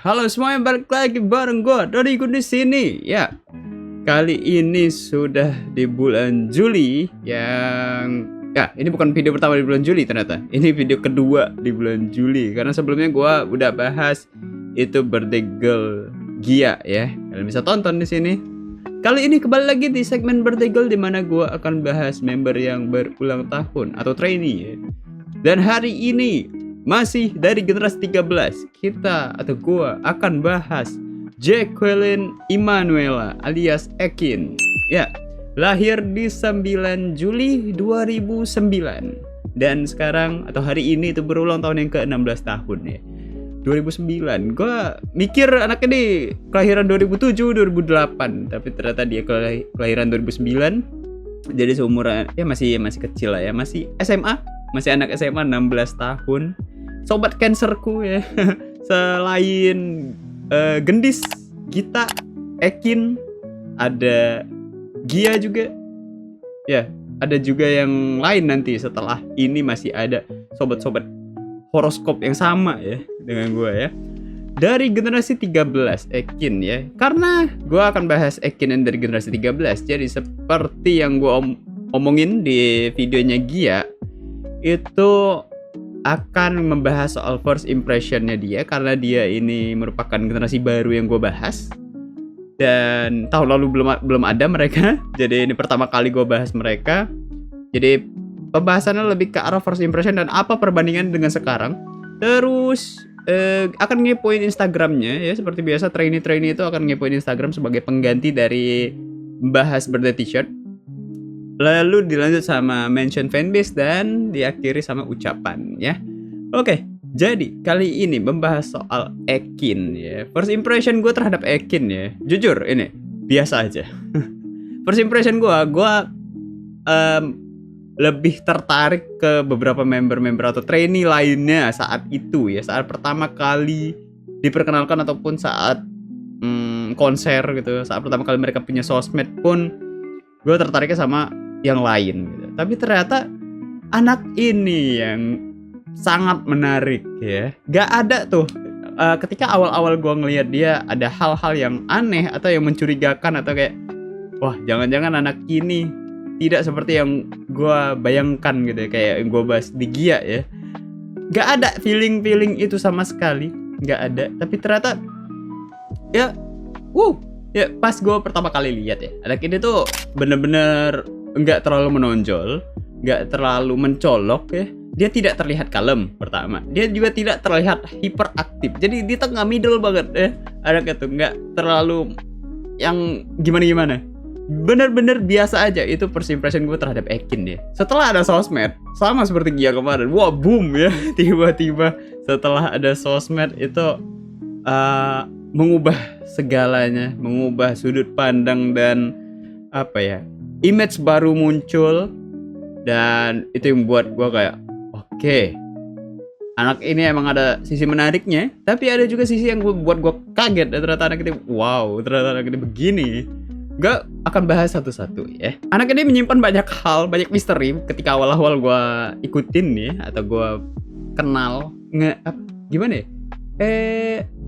halo semuanya, balik lagi bareng gue Dodi Gun di sini. Ya, kali ini sudah di bulan Juli ini bukan video pertama di bulan Juli ternyata. Ini video kedua di bulan Juli karena sebelumnya gue udah bahas itu birthday girl Gia ya. Kalian bisa tonton di sini. Kali ini kembali lagi di segmen birthday girl di mana gue akan bahas member yang berulang tahun atau trainee ya. Dan hari ini masih dari generasi 13, kita atau gua akan bahas Jacqueline Emanuela alias Ekin. Ya, lahir di 9 Juli 2009. Dan sekarang atau hari ini itu berulang tahun yang ke-16 tahun ya. 2009. Gua mikir anak ini kelahiran 2007, 2008, tapi ternyata dia kelahiran 2009. Jadi seumuran ya masih kecil lah ya, masih SMA, masih anak SMA 16 tahun. Sobat cancerku ya. Selain Gendis, Gita, Ekin, ada Gia juga. Ya, ada juga yang lain nanti setelah ini masih ada sobat-sobat horoskop yang sama ya dengan gue ya. Dari generasi 13 Ekin ya. Karena gue akan bahas Ekin yang dari generasi 13. Jadi seperti yang gue omongin di videonya Gia, itu akan membahas soal first impressionnya dia karena dia ini merupakan generasi baru yang gue bahas dan tahun lalu belum ada mereka. Jadi ini pertama kali gue bahas mereka. Jadi pembahasannya lebih ke arah first impression dan apa perbandingan dengan sekarang. Terus akan ngepoin Instagramnya ya, seperti biasa trainee itu akan ngepoin Instagram sebagai pengganti dari membahas birthday t-shirt. Lalu dilanjut sama mention fanbase dan diakhiri sama ucapan ya. Oke, jadi kali ini membahas soal Ekin ya. First impression gue terhadap Ekin ya, jujur ini biasa aja. First impression gue lebih tertarik ke beberapa member atau trainee lainnya saat itu ya, saat pertama kali diperkenalkan ataupun saat konser gitu, saat pertama kali mereka punya sosmed pun gue tertariknya sama yang lain gitu. Tapi ternyata anak ini yang sangat menarik ya. Gak ada tuh ketika awal-awal gue ngelihat dia ada hal-hal yang aneh atau yang mencurigakan atau kayak wah jangan-jangan anak ini tidak seperti yang gue bayangkan gitu ya, kayak yang gue bahas di Gia ya. Gak ada feeling itu sama sekali, gak ada. Tapi ternyata ya ya pas gue pertama kali lihat ya, anak ini tuh bener-bener nggak terlalu menonjol, nggak terlalu mencolok ya. Dia tidak terlihat kalem pertama. Dia juga tidak terlihat hiperaktif. Jadi di tengah middle banget ya. Anaknya tuh nggak terlalu yang gimana. Bener-bener biasa aja. Itu first impression gue terhadap Ekin ya. Setelah ada sosmed, sama seperti Gia kemarin, wah boom ya. Tiba-tiba setelah ada sosmed itu mengubah segalanya, mengubah sudut pandang dan apa ya, image baru muncul. Dan itu yang buat gue kayak oke, anak ini emang ada sisi menariknya, tapi ada juga sisi yang buat gue kaget. Dan ternyata anak ini ternyata anak ini begini. Gak akan bahas satu-satu ya. Anak ini menyimpan banyak hal, banyak misteri ketika awal-awal gue ikutin ya, atau gue kenal gimana ya,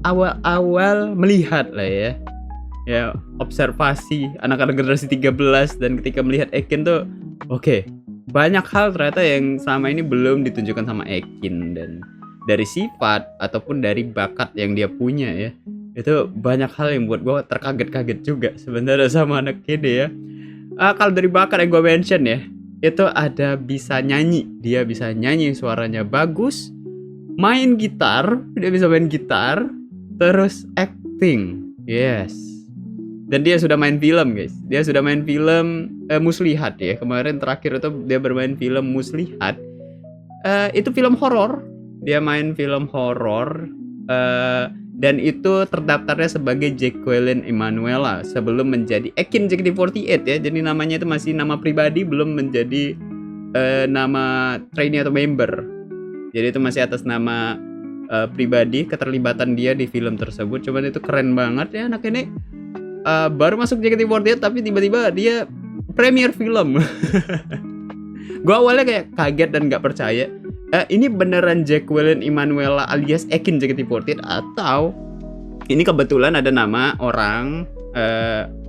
awal-awal melihat lah ya, observasi anak-anak generasi 13. Dan ketika melihat Ekin tuh oke, banyak hal ternyata yang sama ini belum ditunjukkan sama Ekin. Dan dari sifat ataupun dari bakat yang dia punya ya, itu banyak hal yang buat gue terkaget-kaget juga sebenarnya sama anak ini ya. Kalau dari bakat yang gue mention ya, itu ada bisa nyanyi. Dia bisa nyanyi, suaranya bagus. Main gitar, dia bisa main gitar. Terus acting, yes. Dan dia sudah main film guys. Dia sudah main film Muslihat ya. Kemarin terakhir itu dia bermain film Muslihat. Itu film horor. Dia main film horor. Dan itu terdaftarnya sebagai Jacqueline Emanuela sebelum menjadi Ekin JKT48 ya. Jadi namanya itu masih nama pribadi, belum menjadi nama trainee atau member. Jadi itu masih atas nama pribadi, keterlibatan dia di film tersebut. Cuman itu keren banget ya anak ini. Baru masuk JKT48 tapi tiba-tiba dia premier film. Gue awalnya kayak kaget dan gak percaya. Ini beneran Jacqueline Emanuela alias Ekin JKT48 atau Ini kebetulan ada nama orang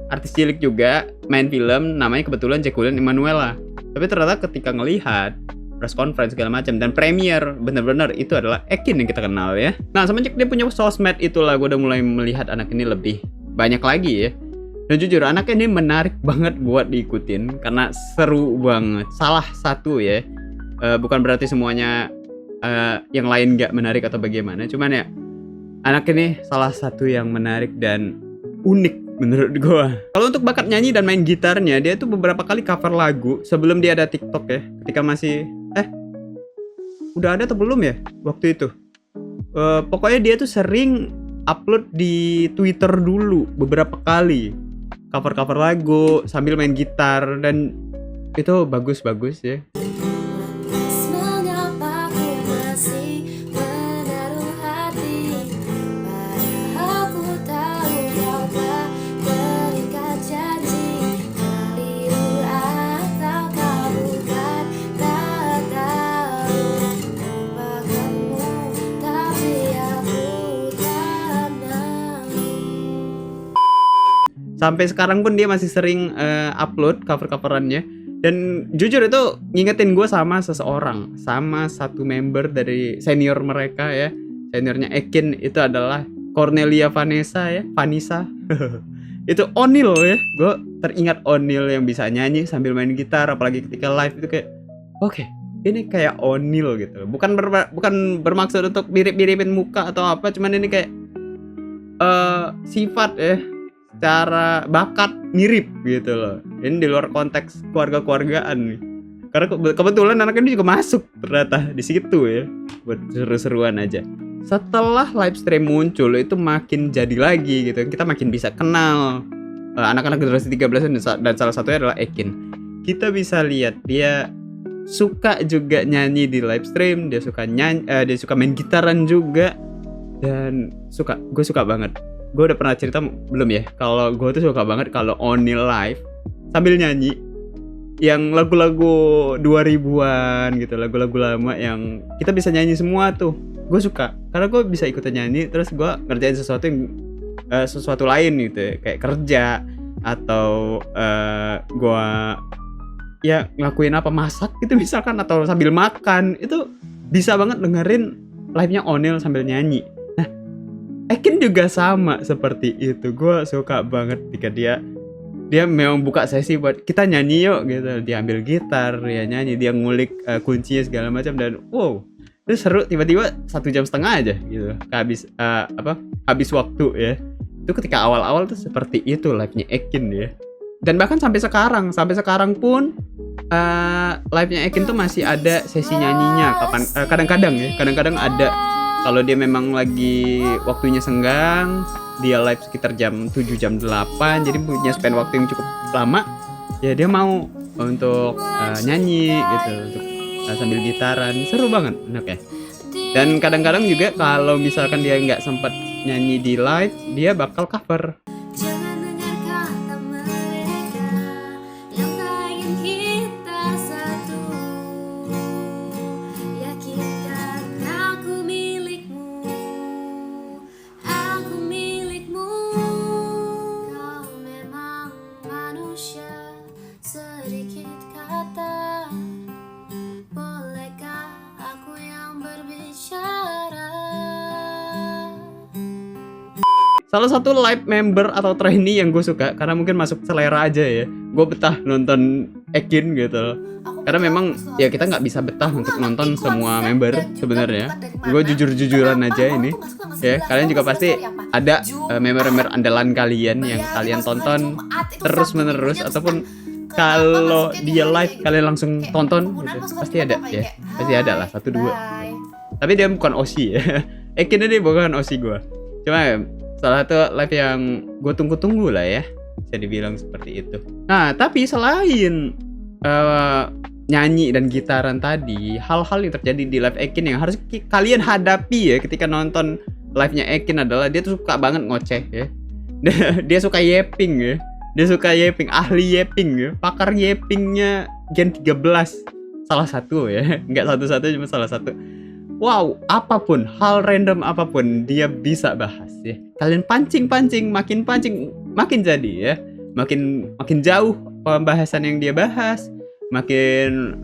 artis cilik juga main film, namanya kebetulan Jacqueline Emanuela. Tapi ternyata ketika ngelihat press conference segala macam dan premier bener-bener itu adalah Ekin yang kita kenal ya. Nah semenjak dia punya sosmed itulah gue udah mulai melihat anak ini lebih banyak lagi ya. Dan jujur anak ini menarik banget buat diikutin karena seru banget. Salah satu ya, bukan berarti semuanya yang lain gak menarik atau bagaimana, cuman ya anak ini salah satu yang menarik dan unik menurut gue. Kalau untuk bakat nyanyi dan main gitarnya, dia tuh beberapa kali cover lagu sebelum dia ada TikTok ya. Ketika masih udah ada atau belum ya waktu itu. Pokoknya dia tuh sering upload di Twitter dulu beberapa kali cover lagu sambil main gitar dan itu bagus ya. Sampai sekarang pun dia masih sering upload cover-coverannya. Dan jujur itu ngingetin gue sama seseorang, sama satu member dari senior mereka ya. Seniornya Ekin itu adalah Cornelia Vanessa ya, Vanessa. Itu Onil ya. Gue teringat Onil yang bisa nyanyi sambil main gitar, apalagi ketika live itu kayak oke, ini kayak Onil gitu. Bukan bermaksud untuk mirip-miripin muka atau apa, cuman ini kayak sifat ya. Cara bakat mirip gitu loh. Ini di luar konteks keluarga-keluargaan nih. Karena kebetulan anak ini juga masuk ternyata di situ ya. Buat seru-seruan aja. Setelah live stream muncul itu makin jadi lagi gitu. Kita makin bisa kenal anak-anak generasi 13 dan salah satunya adalah Ekin. Kita bisa lihat dia suka juga nyanyi di live stream, dia suka nyanyi, dia suka main gitaran juga dan gue suka banget. Gue udah pernah cerita belum ya, kalau gue tuh suka banget kalau Onil live sambil nyanyi yang lagu-lagu 2000-an gitu, lagu-lagu lama yang kita bisa nyanyi semua tuh. Gue suka karena gue bisa ikutan nyanyi terus gue ngerjain sesuatu lain gitu ya, kayak kerja atau gue ya ngelakuin apa, masak gitu misalkan, atau sambil makan, itu bisa banget dengerin live-nya Onil sambil nyanyi. Ekin juga sama seperti itu. Gue suka banget ketika dia memang buka sesi buat kita nyanyi yuk gitu. Dia ambil gitar, dia nyanyi, dia ngulik kuncinya segala macam dan wow, itu seru. Tiba-tiba 1,5 jam aja gitu. Habis waktu ya. Itu ketika awal-awal tuh seperti itu live-nya Ekin ya. Dan bahkan sampai sekarang pun live-nya Ekin tuh masih ada sesi nyanyinya. Kadang-kadang ada. Kalau dia memang lagi waktunya senggang, dia live sekitar jam 7, jam 8, jadi punya span waktu yang cukup lama, ya dia mau untuk nyanyi gitu, untuk sambil gitaran, seru banget anaknya. Dan kadang-kadang juga kalau misalkan dia nggak sempat nyanyi di live, dia bakal cover. Salah satu live member atau trainee yang gue suka karena mungkin masuk selera aja ya. Gue betah nonton Ekin gitu. Karena memang ya kita nggak bisa betah untuk nonton semua member sebenarnya. Gue jujur-jujuran aja ini. Ya, kalian juga pasti ada member-member andalan kalian yang kalian tonton terus-menerus, ataupun kalau dia live kalian langsung tonton gitu. Pasti ada ya. Pasti ada lah 1-2. Tapi dia bukan OC ya. Ekin ini bukan OC gue. Cuma salah satu live yang gue tunggu-tunggu lah ya, bisa dibilang seperti itu. Nah, tapi selain nyanyi dan gitaran tadi, hal-hal yang terjadi di live Ekin yang harus kalian hadapi ya ketika nonton live-nya Ekin adalah dia tuh suka banget ngoceh ya. Dia suka yeping ya. Dia suka yeping, ahli yeping ya. Pakar yepingnya Gen 13. Salah satu ya, nggak satu-satu, cuma salah satu. wow, apapun, hal random apapun dia bisa bahas ya. Kalian pancing-pancing, makin jadi ya. Makin jauh pembahasan yang dia bahas, makin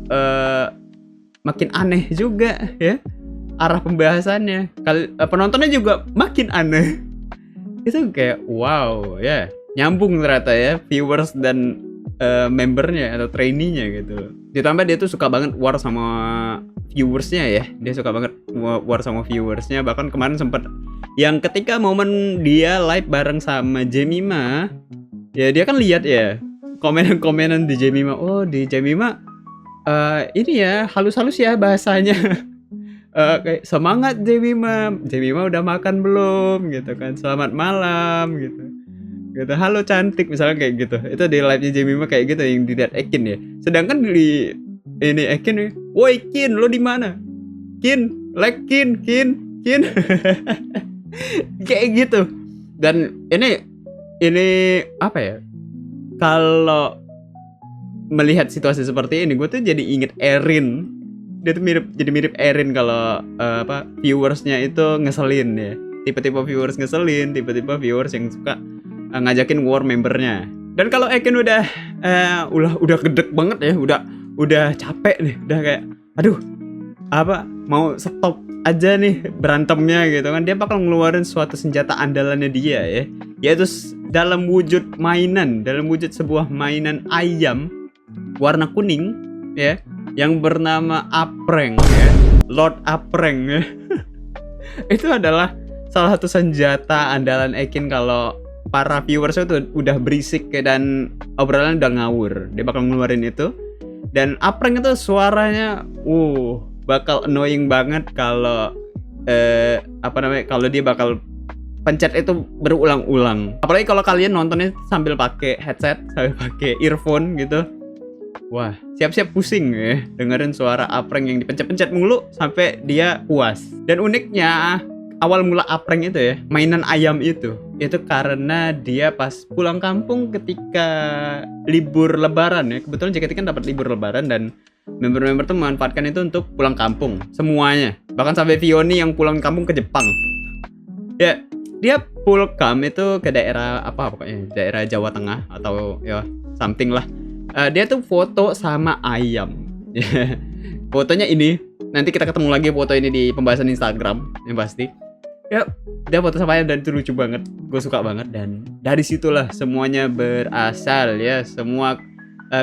makin aneh juga ya arah pembahasannya. Penontonnya juga makin aneh. Itu kayak wow ya, nyambung ternyata ya viewers dan membernya atau trainee-nya gitu. Ditambah dia tuh suka banget war sama viewersnya ya. Dia suka banget war sama viewersnya. Bahkan kemarin sempat yang ketika momen dia live bareng sama Jemima, ya dia kan lihat ya komenan di Jemima. Oh di Jemima ini ya halus-halus ya bahasanya. Kayak semangat Jemima udah makan belum gitu kan, selamat malam gitu, halo cantik misalnya kayak gitu. Itu di live nya Jemima kayak gitu yang dilihat Ekin ya. Sedangkan di ini Ekin nih, woi Kin lo di mana? Kin like Kin kayak gitu. Dan ini apa ya, kalau melihat situasi seperti ini gue tuh jadi inget Erin. Dia tuh jadi mirip Erin kalau viewersnya itu ngeselin ya. Tipe-tipe viewers ngeselin, tipe-tipe viewers yang suka ngajakin war membernya. Dan kalau Ekin udah gedek banget ya, udah capek nih, udah kayak aduh mau stop aja nih berantemnya gitu kan, dia bakal ngeluarin suatu senjata andalannya dia ya, yaitu dalam wujud sebuah mainan ayam warna kuning ya, yang bernama Apreng ya, Lord Apreng ya. Itu adalah salah satu senjata andalan Ekin kalau para viewers itu udah berisik dan obrolan udah ngawur, dia bakal ngeluarin itu. Dan Apreng itu suaranya bakal annoying banget kalau kalau dia bakal pencet itu berulang-ulang. Apalagi kalau kalian nontonnya sambil pakai headset, sambil pakai earphone gitu. Wah, siap-siap pusing ya dengerin suara Apreng yang dipencet-pencet mulu sampai dia puas. Dan uniknya awal mula Apreng itu ya, mainan ayam itu karena dia pas pulang kampung ketika libur lebaran ya. Kebetulan JKT kan dapat libur lebaran dan member-member tuh memanfaatkan itu untuk pulang kampung semuanya. Bahkan sampai Vioni yang pulang kampung ke Jepang. Ya, dia pulkam itu ke daerah pokoknya daerah Jawa Tengah atau ya something lah. Dia tuh foto sama ayam. Fotonya ini, nanti kita ketemu lagi foto ini di pembahasan Instagram yang pasti. Ya, dia foto sama ayam dan itu lucu banget. Gue suka banget dan dari situlah semuanya berasal ya. Semua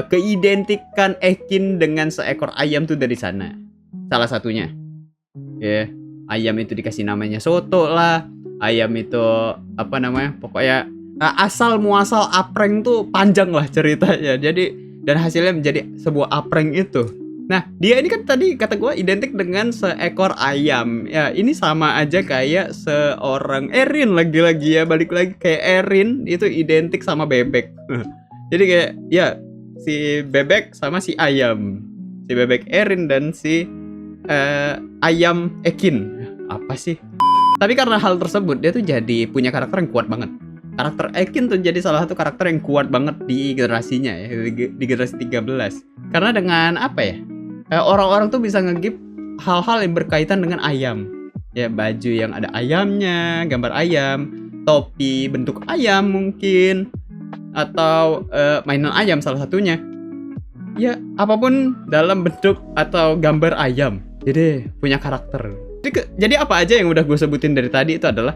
keidentikan Ekin dengan seekor ayam tuh dari sana. Salah satunya. Ya, ayam itu dikasih namanya Soto lah. Ayam itu pokoknya asal muasal Apreng tuh panjang lah ceritanya. Jadi dan hasilnya menjadi sebuah Apreng itu. Nah, dia ini kan tadi kata gue identik dengan seekor ayam. Ya, ini sama aja kayak seorang Erin lagi-lagi ya, balik lagi kayak Erin itu identik sama bebek. Jadi kayak ya si bebek sama si ayam. Si bebek Erin dan si ayam Ekin. Apa sih? Tapi karena hal tersebut dia tuh jadi punya karakter yang kuat banget. Karakter Ekin tuh jadi salah satu karakter yang kuat banget di generasinya ya, di generasi 13. Karena dengan orang-orang tuh bisa nge-give hal-hal yang berkaitan dengan ayam. Ya, baju yang ada ayamnya, gambar ayam, topi bentuk ayam mungkin, atau mainan ayam salah satunya. Ya, apapun dalam bentuk atau gambar ayam. Jadi punya karakter. Jadi apa aja yang udah gue sebutin dari tadi itu adalah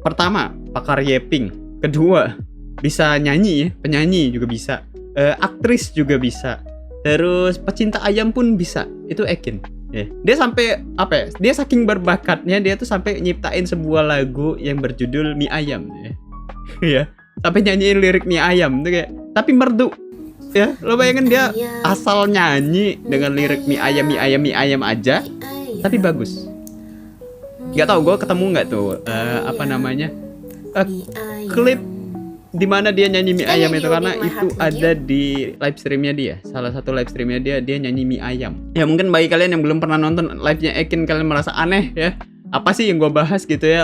pertama, pakar Yeping. Kedua, bisa nyanyi ya, penyanyi juga bisa. Aktris juga bisa. Terus pecinta ayam pun bisa. Itu Ekin. Yeah. Dia sampai dia saking berbakatnya dia tuh sampai nyiptain sebuah lagu yang berjudul Mie Ayam ya. Ya, sampai nyanyiin lirik Mie Ayam tuh kayak tapi merdu. Ya, lo bayangin dia asal nyanyi dengan lirik Mie Ayam aja tapi bagus. Gak tau gue ketemu nggak tuh klip dimana dia nyanyi Mie Ayam itu, karena itu ada di live streamnya dia, salah satu live streamnya dia nyanyi Mie Ayam. Ya mungkin bagi kalian yang belum pernah nonton live-nya Ekin, kalian merasa aneh ya, apa sih yang gue bahas gitu ya,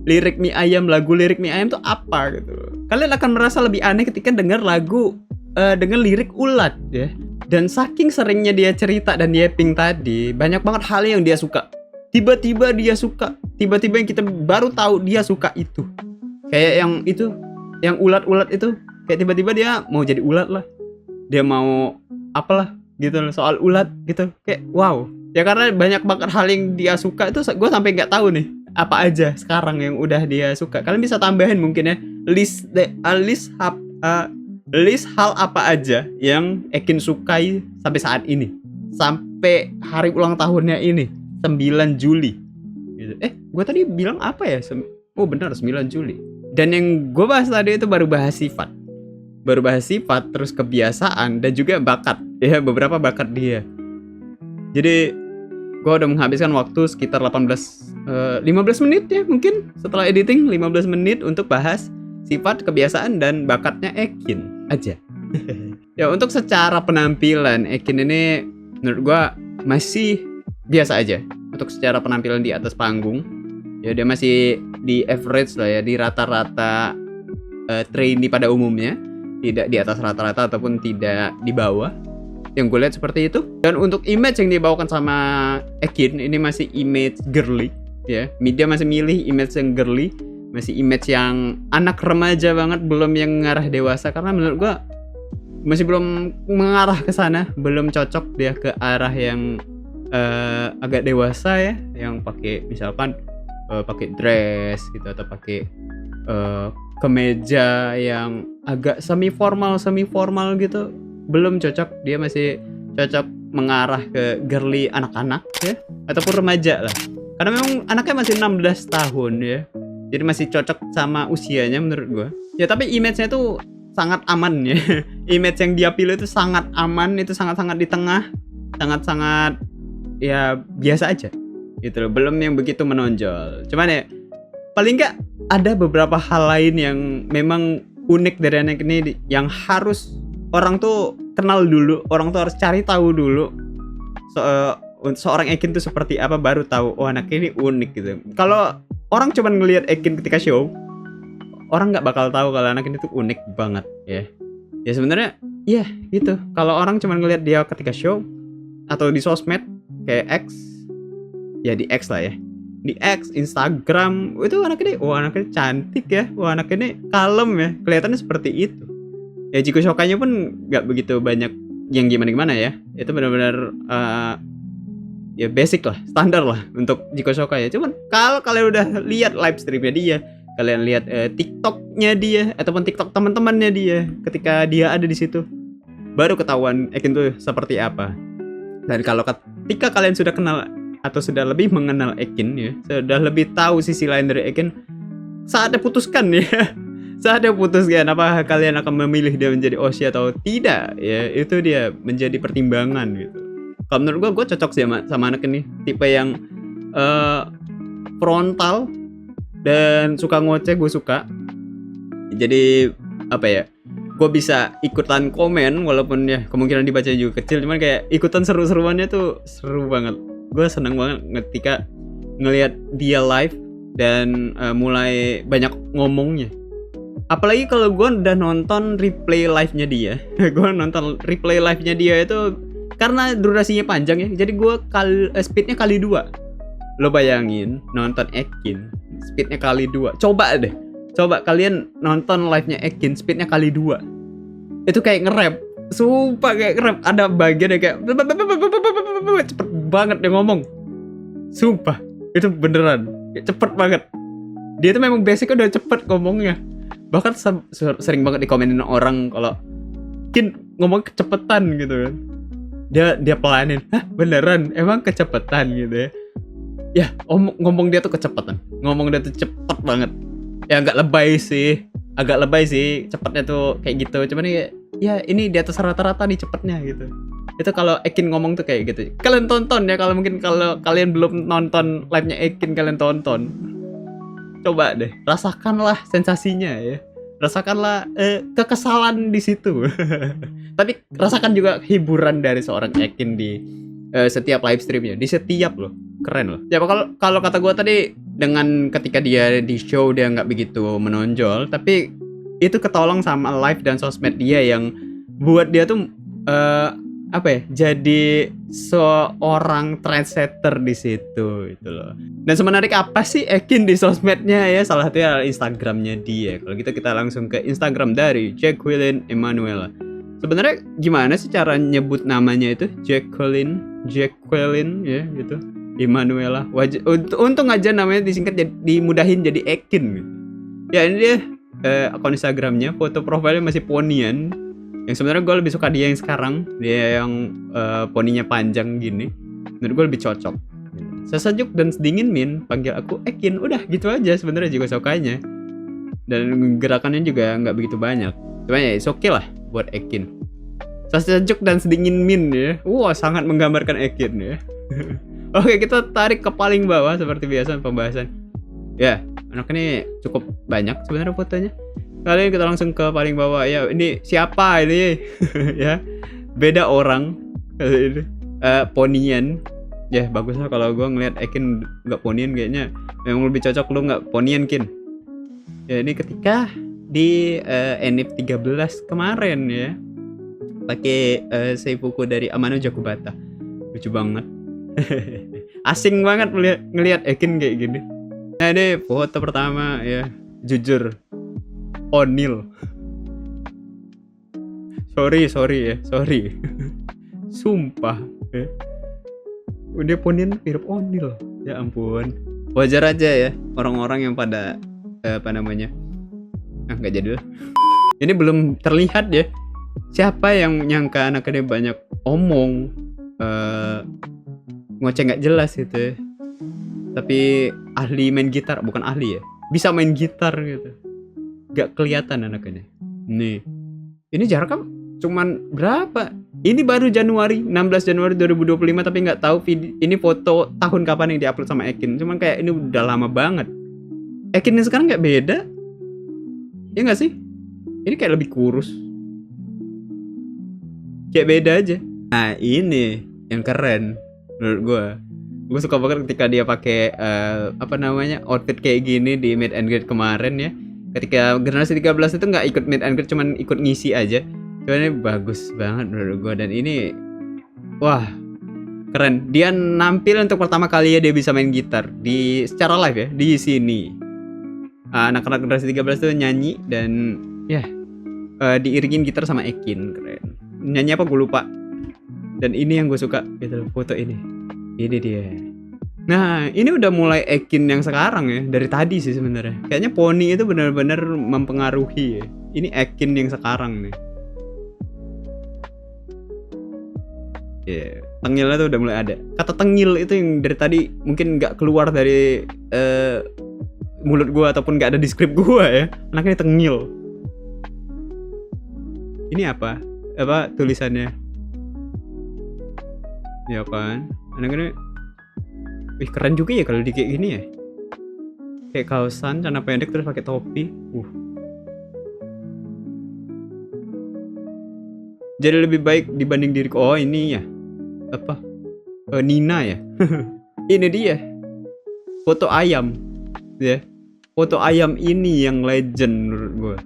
lirik Mie Ayam, lagu lirik Mie Ayam tuh apa gitu. Kalian akan merasa lebih aneh ketika dengar lagu dengan lirik ulat ya. Dan saking seringnya dia cerita dan yapping tadi, banyak banget hal yang dia suka. Tiba-tiba dia suka, tiba-tiba yang kita baru tahu dia suka itu. Kayak yang itu, yang ulat-ulat itu, kayak tiba-tiba dia mau jadi ulat lah. Dia mau apalah gitu loh, soal ulat gitu. Kayak wow. Ya karena banyak banget hal yang dia suka itu, gue sampai nggak tahu nih apa aja sekarang yang udah dia suka. Kalian bisa tambahin mungkin ya list hal apa aja yang Ekin sukai sampai saat ini, sampai hari ulang tahunnya ini 9 Juli gitu. Gue tadi bilang apa ya? Oh benar, 9 Juli. Dan yang gue bahas tadi itu baru bahas sifat, terus kebiasaan dan juga bakat ya, beberapa bakat dia. Jadi gue udah menghabiskan waktu sekitar 15 menit ya mungkin, setelah editing 15 menit untuk bahas sifat, kebiasaan, dan bakatnya Ekin aja. Ya untuk secara penampilan Ekin ini menurut gue masih biasa aja. Untuk secara penampilan di atas panggung ya dia masih di average lah ya, di rata-rata trainee pada umumnya, tidak di atas rata-rata ataupun tidak di bawah. Yang gue lihat seperti itu. Dan untuk image yang dibawakan sama Ekin ini masih image girly ya. Media masih milih image yang girly, masih image yang anak remaja banget, belum yang mengarah dewasa. Karena menurut gua masih belum mengarah ke sana, belum cocok dia ke arah yang agak dewasa ya, yang pakai misalkan pakai dress gitu, atau pakai kemeja yang agak semi formal gitu. Belum cocok, dia masih cocok mengarah ke girly anak-anak ya, ataupun remaja lah. Karena memang anaknya masih 16 tahun ya. Jadi masih cocok sama usianya menurut gue. Ya tapi image-nya tuh sangat aman ya. Image yang dia pilih itu sangat aman, itu sangat-sangat di tengah, sangat-sangat ya biasa aja gitu loh. Belum yang begitu menonjol. Cuman ya paling nggak ada beberapa hal lain yang memang unik dari anak ini, yang harus orang tuh kenal dulu, orang tuh harus cari tahu dulu. Seorang Ekin tuh seperti apa, baru tahu oh anak ini unik gitu. Kalau orang cuma ngelihat Ekin ketika show, orang nggak bakal tahu kalau anak ini tuh unik banget ya. Ya sebenarnya iya gitu. Kalau orang cuma ngelihat dia ketika show atau di sosmed kayak X, ya di X lah ya, di X, Instagram, itu anak ini, wah anak ini cantik ya, wah anak ini kalem ya, kelihatannya seperti itu. Ya Jiko Shokanya pun nggak begitu banyak yang gimana ya. Itu benar-benar ya basic lah, standar lah untuk Jiko Shoka ya. Cuman kalau kalian udah lihat live streamnya dia, kalian lihat TikToknya dia ataupun TikTok teman-temannya dia ketika dia ada di situ, baru ketahuan Ekin tuh seperti apa. Dan kalau ketika kalian sudah kenal atau sudah lebih mengenal Ekin ya, sudah lebih tahu sisi lain dari Ekin, saatnya putuskan ya. Saatnya putuskan apa kalian akan memilih dia menjadi Oshi atau tidak ya, itu dia menjadi pertimbangan gitu. Kalau menurut gue cocok sih sama anak ini, tipe yang frontal dan suka ngoceh, gue suka. Jadi apa ya, gue bisa ikutan komen walaupun ya kemungkinan dibaca juga kecil, cuman kayak ikutan seru-seruannya tuh seru banget. Gue seneng banget ketika ngelihat dia live dan mulai banyak ngomongnya. Apalagi kalau gue udah nonton replay live-nya dia. Gue nonton replay live-nya dia itu karena durasinya panjang ya, jadi gue speednya kali 2. Lo bayangin nonton Ekin speednya kali 2. Coba kalian nonton live-nya Ekin speednya kali 2. Itu kayak nge-rap. Sumpah kayak nge-rap. Ada bagian yang kayak cepet banget dia ngomong. Sumpah itu beneran cepet banget. Dia tuh memang basicnya udah cepet ngomongnya. Bahkan sering banget dikomenin orang kalau Kin ngomong kecepetan gitu kan. Dia pelanin. Hah beneran? Emang kecepetan gitu ya? Ya ngomong dia tuh kecepetan. Ngomong dia tuh cepet banget. Ya agak lebay sih. Cepetnya tuh kayak gitu. Cuman ya ini di atas rata-rata nih cepetnya gitu. Itu kalau Ekin ngomong tuh kayak gitu. Kalian tonton ya, kalau kalian belum nonton live-nya Ekin, kalian tonton. Coba deh, rasakanlah sensasinya ya. Rasakanlah kekesalan di situ. Tapi rasakan juga hiburan dari seorang Ekin di setiap live streamnya, di setiap loh. Keren loh. Ya kalau kata gue tadi, dengan ketika dia di show dia nggak begitu menonjol, tapi itu ketolong sama live dan sosmed dia yang buat dia tuh apa ya, jadi seorang trendsetter di situ itu loh. Dan semenarik apa sih Ekin di sosmednya ya? Salah satunya adalah Instagramnya dia. Kalau gitu kita langsung ke Instagram dari Jacqueline Emanuela. Sebenarnya gimana sih cara nyebut namanya itu? Jacqueline ya gitu. Emanuela. Untung aja namanya disingkat dimudahin jadi Ekin gitu. Ya ini dia akun Instagramnya, foto profilnya masih ponian. Yang sebenarnya gue lebih suka dia yang sekarang, dia yang poninya panjang gini. Menurut gue lebih cocok. Sesejuk dan sedingin Min, panggil aku Ekin. Udah gitu aja sebenarnya juga sukanya. Dan gerakannya juga nggak begitu banyak. Cuma ya oke lah buat Ekin. Sesejuk dan sedingin Min ya. Wah, sangat menggambarkan Ekin ya. Oke, kita tarik ke paling bawah seperti biasa pembahasan. Ya, anak ini cukup banyak sebenarnya fotonya. Kali ini kita langsung ke paling bawah ya. Ini siapa ini? Ya, beda orang. Ini ponian. Ya bagus lah kalau gue ngeliat Ekin nggak ponian kayaknya. Memang lebih cocok lu nggak ponian Kin. Ya ini ketika di Enif 13 kemarin ya. Pakai seifuku dari Amano Jakubata. Lucu banget. Asing banget ngelihat Ekin kayak gini. Nah ini foto pertama ya. Jujur Onil. Sorry ya. Sumpah ya. Udah ponian mirip Onil. Ya ampun. Wajar aja ya orang-orang yang pada apa namanya? Nggak jadi lah. Ini belum terlihat ya. Siapa yang nyangka anak ini banyak omong, ngoceh nggak jelas gitu ya. Tapi ahli main gitar, bukan ahli ya, bisa main gitar gitu. Gak kelihatan anak ini. Nih, ini jaraknya cuman berapa? Ini baru Januari, 16 Januari 2025, tapi nggak tahu ini foto tahun kapan yang diupload sama Ekin. Cuman kayak ini udah lama banget. Ekin ini sekarang nggak beda, ya nggak sih? Ini kayak lebih kurus, kayak beda aja. Nah ini yang keren menurut gue suka banget ketika dia pakai apa namanya, outfit kayak gini di meet and greet kemarin ya. Ketika generasi 13 itu nggak ikut meet and greet, cuman ikut ngisi aja. Cuman ini bagus banget menurut gue. Dan ini wah keren. Dia nampil untuk pertama kali ya dia bisa main gitar di secara live ya di sini. Anak-anak generasi 13 tuh nyanyi dan ya diiringin gitar sama Ekin. Keren. Nyanyi apa gue lupa. Dan ini yang gue suka gitu, foto ini dia. Nah ini udah mulai Ekin yang sekarang ya, dari tadi sih sebenarnya. Kayaknya poni itu benar-benar mempengaruhi ya. Ini Ekin yang sekarang nih. Tengilnya tuh udah mulai ada. Kata tengil itu yang dari tadi mungkin nggak keluar dari mulut gue ataupun nggak ada di skrip gue ya. Anaknya tengil. Ini apa tulisannya? Ya kan, anaknya keren juga ya kalau di kayak gini ya. Kayak kaosan, celana pendek terus pakai topi. Jadi lebih baik dibanding diriku. Oh ini ya apa? Nina ya. Ini dia foto ayam ya. Foto ayam ini yang legend menurut gue.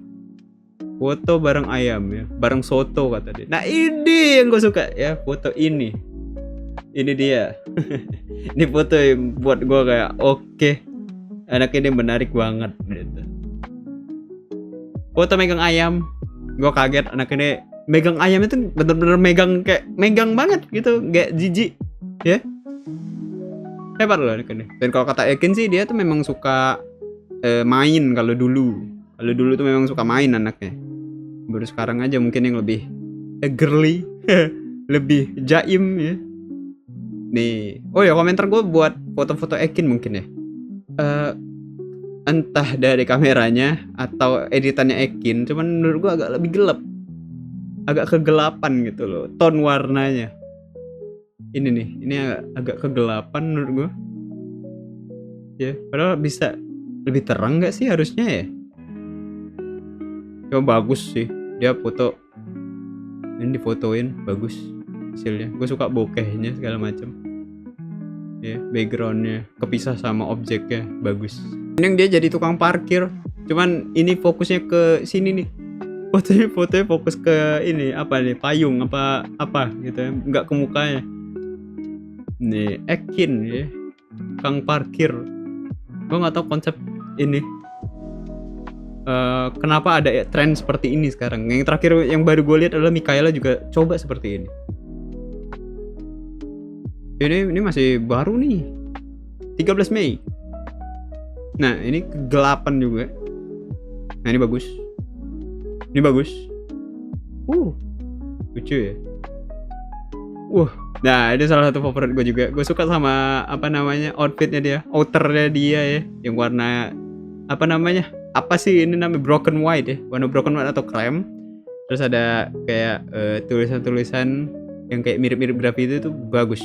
Foto bareng ayam ya, bareng soto kata dia. Nah ini yang gue suka ya, foto ini. Ini dia. Ini foto yang buat gue kayak oke. Anak ini menarik banget gitu. Foto megang ayam. Gue kaget anak ini megang ayam itu bener-bener megang banget gitu, kayak jijik ya. Hebat loh anak ini. Dan kalau kata Ekin sih dia tuh memang suka main kalau dulu tuh memang suka main anaknya. Baru sekarang aja mungkin yang lebih girly, lebih jaim ya. Nih, oh ya komentar gue buat foto-foto Ekin mungkin ya. Entah dari kameranya atau editannya Ekin, cuman menurut gue agak lebih gelap, agak kegelapan gitu loh, tone warnanya. Ini nih, ini agak kegelapan menurut gue. Ya, padahal bisa lebih terang nggak sih harusnya ya? Coba bagus sih, dia foto ini difotoin bagus hasilnya. Gue suka bokehnya segala macam. Ya, backgroundnya kepisah sama objeknya bagus. Ini yang dia jadi tukang parkir, cuman ini fokusnya ke sini nih. fotonya fokus ke ini apa nih, payung apa gitu ya, nggak ke mukanya. Nih Ekin ya, kang parkir. Gue nggak tahu konsep ini kenapa ada tren seperti ini sekarang. Yang terakhir yang baru gue lihat adalah Mikaela juga coba seperti ini. Ini masih baru nih, 13 Mei. Nah ini kegelapan juga. Nah ini bagus. Ini bagus. Lucu ya. Nah ini salah satu favorit gue juga. Gue suka sama apa namanya outfitnya dia, outernya dia ya, yang warna apa namanya? Apa sih ini namanya, broken white ya, warna broken white atau krem. Terus ada kayak tulisan-tulisan yang kayak mirip-mirip graffiti itu bagus.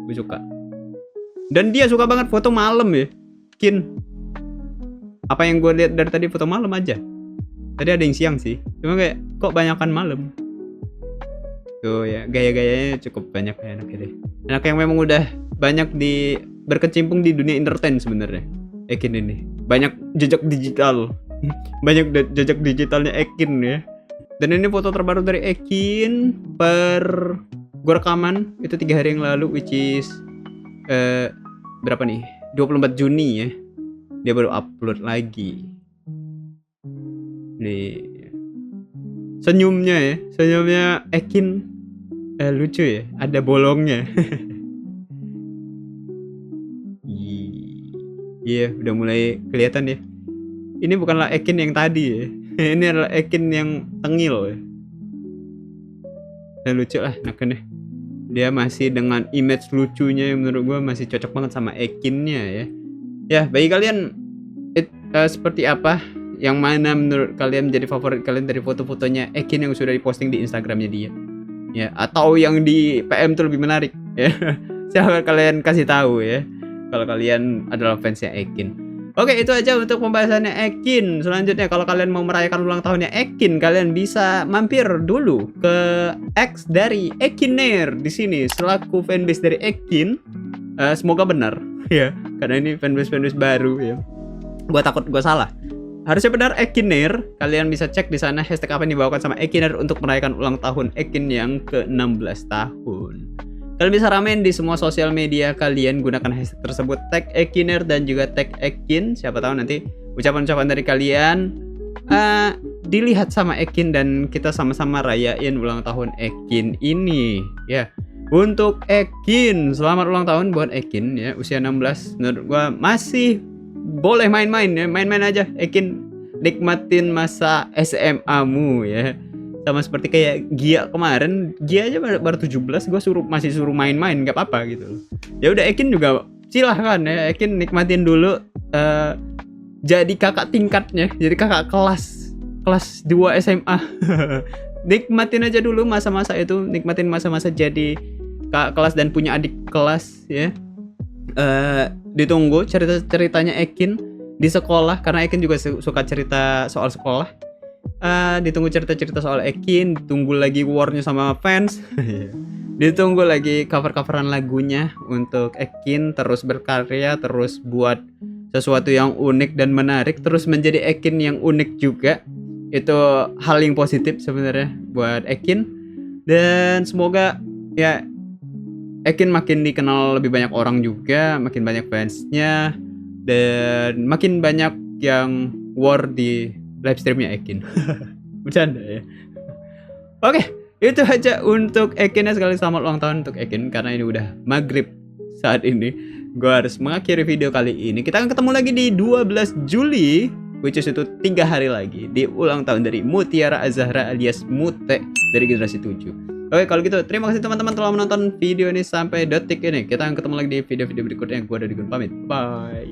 Gue suka. Dan dia suka banget foto malam ya, Kin. Apa yang gue lihat dari tadi foto malam aja. Tadi ada yang siang sih, cuma kayak kok banyakan malam. Tuh ya, gaya-gayanya cukup banyak ya anaknya deh. Anak yang memang udah banyak berkecimpung di dunia entertain sebenarnya. Ekin ini banyak jejak digital. Banyak jejak digitalnya Ekin ya. Dan ini foto terbaru dari Ekin per gue rekaman itu 3 hari yang lalu, which is berapa nih? 24 Juni ya. Dia baru upload lagi. Nih senyumnya Ekin lucu ya, ada bolongnya. Iya, udah mulai kelihatan ya. Ini bukanlah Ekin yang tadi ya. Ini adalah Ekin yang tengil ya. Dan lucu lah nakanya. Dia masih dengan image lucunya yang menurut gue masih cocok banget sama Ekinnya ya. Ya, bagi kalian seperti apa? Yang mana menurut kalian menjadi favorit kalian dari foto-fotonya Ekin yang sudah diposting di Instagramnya dia? Ya, atau yang di PM tuh lebih menarik ya. Silahkan kalian kasih tahu ya kalau kalian adalah fansnya Ekin. Oke, itu aja untuk pembahasannya Ekin. Selanjutnya kalau kalian mau merayakan ulang tahunnya Ekin, kalian bisa mampir dulu ke X dari Ekinair di sini selaku fanbase dari Ekin. Semoga benar ya, karena ini fanbase baru ya. Gua takut gua salah. Harusnya benar Ekinair. Kalian bisa cek di sana hashtag apa yang dibawakan sama Ekinair untuk merayakan ulang tahun Ekin yang ke-16 tahun. Kalian bisa ramein di semua sosial media kalian, gunakan hashtag tersebut, tag Ekinair dan juga tag Ekin. Siapa tahu nanti ucapan-ucapan dari kalian dilihat sama Ekin dan kita sama-sama rayain ulang tahun Ekin ini ya. Untuk Ekin, selamat ulang tahun buat Ekin ya, usia 16. Menurut gua masih boleh main-main ya, main-main aja Ekin, nikmatin masa SMA-mu ya. Sama seperti kayak Gia kemarin, Gia aja baru 17, gue masih suruh main-main, nggak apa-apa gitu. Ya udah Ekin juga silahkan ya, Ekin nikmatin dulu jadi kakak tingkatnya, jadi kakak kelas 2 SMA. Nikmatin aja dulu masa-masa itu, nikmatin masa-masa jadi kakak kelas dan punya adik kelas ya. Ditunggu ceritanya Ekin di sekolah, karena Ekin juga suka cerita soal sekolah. Ditunggu cerita-cerita soal Ekin, ditunggu lagi war-nya sama fans. Ditunggu lagi cover-coveran lagunya untuk Ekin terus berkarya, terus buat sesuatu yang unik dan menarik, terus menjadi Ekin yang unik juga. Itu hal yang positif sebenarnya buat Ekin. Dan semoga ya Ekin makin dikenal lebih banyak orang juga, makin banyak fansnya, dan makin banyak yang war di live streamnya Ekin. Bercanda ya. Oke, itu aja untuk Ekin ya. Sekali selamat ulang tahun untuk Ekin, karena ini udah maghrib saat ini. Gue harus mengakhiri video kali ini. Kita akan ketemu lagi di 12 Juli, which is itu 3 hari lagi, di ulang tahun dari Mutiara Azahra alias Mute dari generasi 7. Oke, kalau gitu terima kasih teman-teman telah menonton video ini sampai detik ini. Kita akan ketemu lagi di video-video berikutnya. Gue Dodi Gun pamit. Bye.